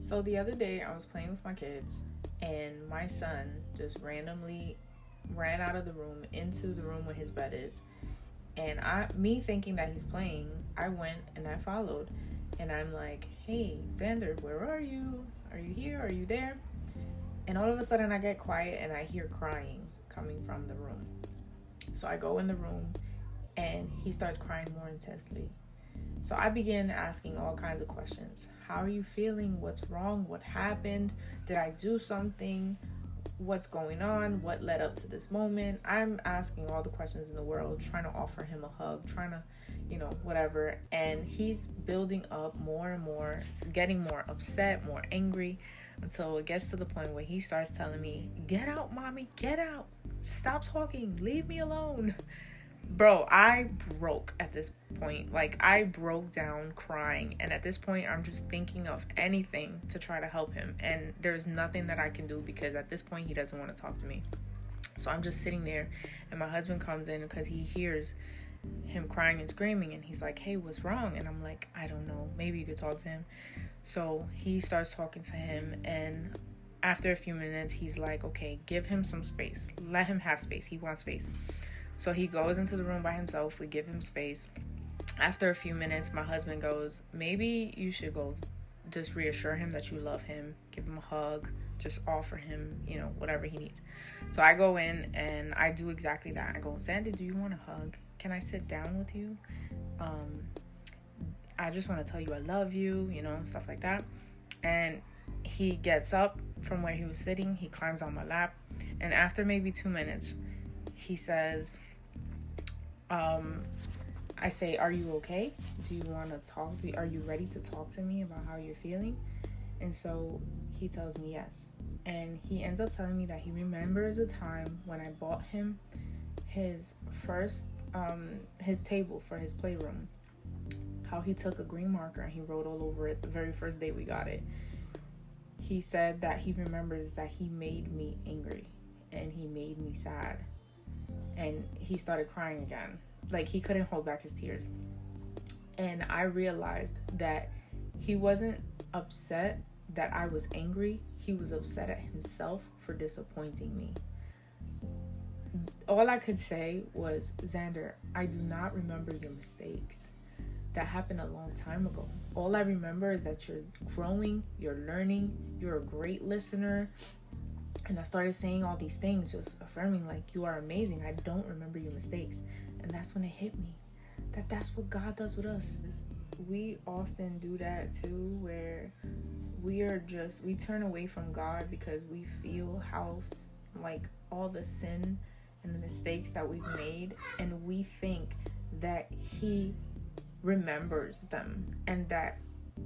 So the other day I was playing with my kids and my son just randomly ran out of the room into the room where his bed is. And me thinking that he's playing, I went and I followed. And I'm like, "Hey, Xander, where are you? Are you here? Are you there?" And all of a sudden I get quiet and I hear crying coming from the room. So I go in the room and he starts crying more intensely. So I began asking all kinds of questions. How are you feeling? What's wrong? What happened? Did I do something? What's going on? What led up to this moment? I'm asking all the questions in the world, trying to offer him a hug, trying to, whatever. And he's building up more and more, getting more upset, more angry, until it gets to the point where he starts telling me, "Get out, mommy, get out. Stop talking. Leave me alone." Bro, I broke at this point. Like, I broke down crying. And at this point, I'm just thinking of anything to try to help him. And there's nothing that I can do because at this point, he doesn't want to talk to me. So I'm just sitting there. And my husband comes in because he hears him crying and screaming. And he's like, "Hey, what's wrong?" And I'm like, "I don't know. Maybe you could talk to him." So he starts talking to him. And after a few minutes, he's like, "Okay, give him some space. Let him have space. He wants space." So he goes into the room by himself. We give him space. After a few minutes, my husband goes, "Maybe you should go just reassure him that you love him. Give him a hug. Just offer him, whatever he needs." So I go in and I do exactly that. I go, "Xander, do you want a hug? Can I sit down with you? I just want to tell you I love you, stuff like that." And he gets up from where he was sitting. He climbs on my lap. And after maybe 2 minutes, he says, I say, "Are you okay? Do you want to talk? Are you ready to talk to me about how you're feeling?" And so he tells me yes. And he ends up telling me that he remembers a time when I bought him his first, his table for his playroom. How he took a green marker and he wrote all over it the very first day we got it. He said that he remembers that he made me angry and he made me sad. And he started crying again. Like, he couldn't hold back his tears. And I realized that he wasn't upset that I was angry. He was upset at himself for disappointing me. All I could say was, "Xander, I do not remember your mistakes. That happened a long time ago. All I remember is that you're growing, you're learning, you're a great listener." And I started saying all these things, just affirming, like, "You are amazing. I don't remember your mistakes." And that's when it hit me, that's what God does with us. We often do that too, where we turn away from God because we feel how, like, all the sin and the mistakes that we've made. And we think that He remembers them and that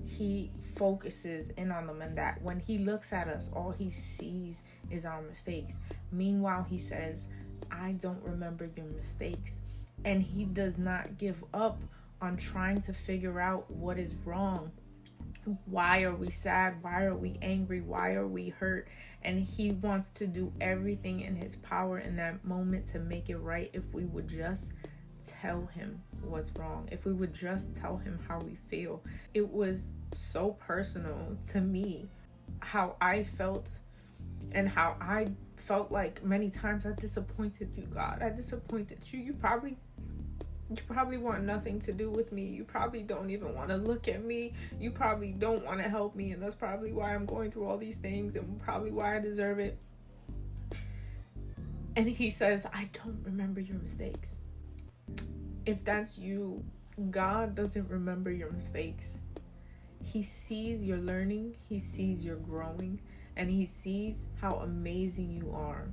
He focuses in on them, and that when He looks at us, all He sees is our mistakes. Meanwhile, He says, "I don't remember your mistakes." And He does not give up on trying to figure out what is wrong. Why are we sad? Why are we angry? Why are we hurt? And He wants to do everything in His power in that moment to make it right if we would just tell Him what's wrong, if we would just tell Him how we feel. It was so personal to me how I felt, and how I felt like many times I disappointed you, God. I disappointed you. You probably want nothing to do with me. You probably don't even want to look at me. You probably don't want to help me, and that's probably why I'm going through all these things, and probably why I deserve it. And He says, "I don't remember your mistakes." If that's you, God doesn't remember your mistakes. He sees your learning, He sees your growing, and He sees how amazing you are.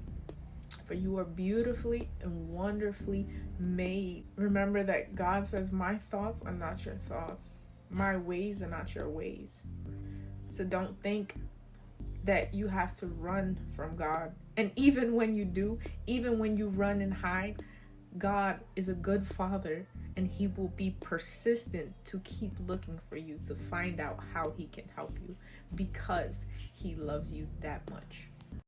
For you are beautifully and wonderfully made. Remember that God says, "My thoughts are not your thoughts. My ways are not your ways." So don't think that you have to run from God. And even when you do, even when you run and hide, God is a good Father, and He will be persistent to keep looking for you to find out how He can help you, because He loves you that much.